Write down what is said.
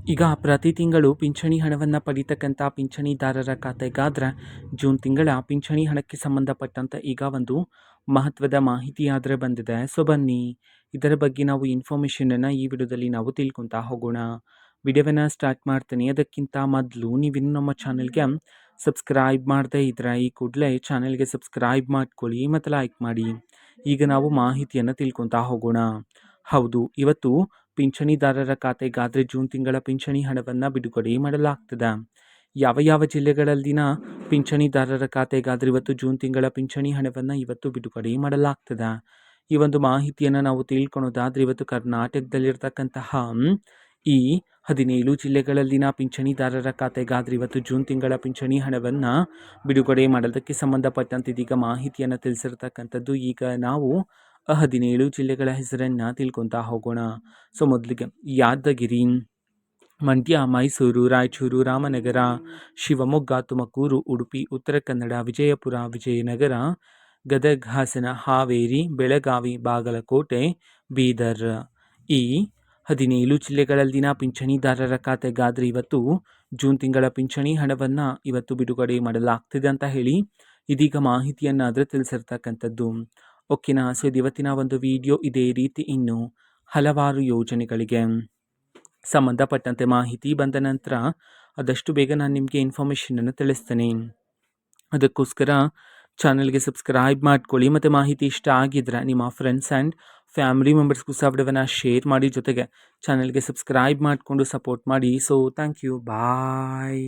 ಈಗ ಪ್ರತಿ ತಿಂಗಳು ಪಿಂಚಣಿ ಹಣವನ್ನು ಪಡಿತಕ್ಕಂಥ ಪಿಂಚಣಿದಾರರ ಖಾತೆಗಾದ್ರೆ ಜೂನ್ ತಿಂಗಳ ಪಿಂಚಣಿ ಹಣಕ್ಕೆ ಸಂಬಂಧಪಟ್ಟಂತೆ ಈಗ ಒಂದು ಮಹತ್ವದ ಮಾಹಿತಿ ಆದರೆ ಬಂದಿದೆ. ಸೊ ಬನ್ನಿ ಇದರ ಬಗ್ಗೆ ನಾವು ಇನ್ಫಾರ್ಮೇಷನನ್ನು ಈ ವಿಡಿಯೋದಲ್ಲಿ ನಾವು ತಿಳ್ಕೊತಾ ಹೋಗೋಣ. ವಿಡಿಯೋವನ್ನು ಸ್ಟಾರ್ಟ್ ಮಾಡ್ತೀನಿ. ಅದಕ್ಕಿಂತ ಮೊದಲು ನೀವಿನ್ನು ನಮ್ಮ ಚಾನಲ್ಗೆ ಸಬ್ಸ್ಕ್ರೈಬ್ ಮಾಡದೇ ಇದ್ರೆ ಈ ಕೂಡಲೇ ಚಾನಲ್ಗೆ ಸಬ್ಸ್ಕ್ರೈಬ್ ಮಾಡ್ಕೊಳ್ಳಿ ಮತ್ತು ಲೈಕ್ ಮಾಡಿ. ಈಗ ನಾವು ಮಾಹಿತಿಯನ್ನು ತಿಳ್ಕೊತಾ ಹೋಗೋಣ. ಹೌದು, ಇವತ್ತು ಪಿಂಚಣಿದಾರರ ಖಾತೆಗಾದರೆ ಜೂನ್ ತಿಂಗಳ ಪಿಂಚಣಿ ಹಣವನ್ನು ಬಿಡುಗಡೆ ಮಾಡಲಾಗ್ತದೆ. ಯಾವ ಯಾವ ಜಿಲ್ಲೆಗಳಲ್ಲಿನ ಪಿಂಚಣಿದಾರರ ಖಾತೆಗಾದರೆ ಇವತ್ತು ಜೂನ್ ತಿಂಗಳ ಪಿಂಚಣಿ ಹಣವನ್ನು ಇವತ್ತು ಬಿಡುಗಡೆ ಮಾಡಲಾಗ್ತದೆ. ಈ ಒಂದು ಮಾಹಿತಿಯನ್ನು ನಾವು ತಿಳ್ಕೊಳೋದಾದರೆ ಇವತ್ತು ಕರ್ನಾಟಕದಲ್ಲಿರ್ತಕ್ಕಂತಹ ಈ 17 ಜಿಲ್ಲೆಗಳಲ್ಲಿನ ಪಿಂಚಣಿದಾರರ ಖಾತೆಗಾದರೆ ಇವತ್ತು ಜೂನ್ ತಿಂಗಳ ಪಿಂಚಣಿ ಹಣವನ್ನು ಬಿಡುಗಡೆ ಮಾಡೋದಕ್ಕೆ ಸಂಬಂಧಪಟ್ಟಂತೆ ಇದೀಗ ಮಾಹಿತಿಯನ್ನು ತಿಳಿಸಿರ್ತಕ್ಕಂಥದ್ದು. ಈಗ ನಾವು 17 ಜಿಲ್ಲೆಗಳ ಹೆಸರನ್ನು ತಿಳ್ಕೊತಾ ಹೋಗೋಣ. ಸೊ ಮೊದಲಿಗೆ ಯಾದಗಿರಿ, ಮಂಡ್ಯ, ಮೈಸೂರು, ರಾಯಚೂರು, ರಾಮನಗರ, ಶಿವಮೊಗ್ಗ, ತುಮಕೂರು, ಉಡುಪಿ, ಉತ್ತರ ಕನ್ನಡ, ವಿಜಯಪುರ, ವಿಜಯನಗರ, ಗದಗ, ಹಾಸನ, ಹಾವೇರಿ, ಬೆಳಗಾವಿ, ಬಾಗಲಕೋಟೆ, ಬೀದರ್. ಈ 17 ಜಿಲ್ಲೆಗಳಲ್ಲಿನ ಪಿಂಚಣಿದಾರರ ಖಾತೆಗಾದರೆ ಇವತ್ತು ಜೂನ್ ತಿಂಗಳ ಪಿಂಚಣಿ ಹಣವನ್ನು ಇವತ್ತು ಬಿಡುಗಡೆ ಮಾಡಲಾಗ್ತಿದೆ ಅಂತ ಹೇಳಿ ಇದೀಗ ಮಾಹಿತಿಯನ್ನಾದರೆ ತಿಳಿಸಿರ್ತಕ್ಕಂಥದ್ದು. ಓಕೆನಾ. ಸೊ ಇದು ಇವತ್ತಿನ ಒಂದು ವಿಡಿಯೋ. ಇದೇ ರೀತಿ ಇನ್ನು ಹಲವಾರು ಯೋಜನೆಗಳಿಗೆ ಸಂಬಂಧಪಟ್ಟಂತೆ ಮಾಹಿತಿ ಬಂದ ನಂತರ ಆದಷ್ಟು ಬೇಗ ನಾನು ನಿಮಗೆ ಇನ್ಫಾರ್ಮೇಷನನ್ನು ತಿಳಿಸ್ತೇನೆ. ಅದಕ್ಕೋಸ್ಕರ ಚಾನಲ್ಗೆ ಸಬ್ಸ್ಕ್ರೈಬ್ ಮಾಡ್ಕೊಳ್ಳಿ ಮತ್ತು ಮಾಹಿತಿ ಇಷ್ಟ ಆಗಿದ್ರೆ ನಿಮ್ಮ ಫ್ರೆಂಡ್ಸ್ ಆ್ಯಂಡ್ ಫ್ಯಾಮಿಲಿ ಮೆಂಬರ್ಸ್ಗೂ ಸಹ ವಿಡಿಯೋವನ್ನು ಶೇರ್ ಮಾಡಿ, ಜೊತೆಗೆ ಚಾನಲ್ಗೆ ಸಬ್ಸ್ಕ್ರೈಬ್ ಮಾಡಿಕೊಂಡು ಸಪೋರ್ಟ್ ಮಾಡಿ. So thank you, bye.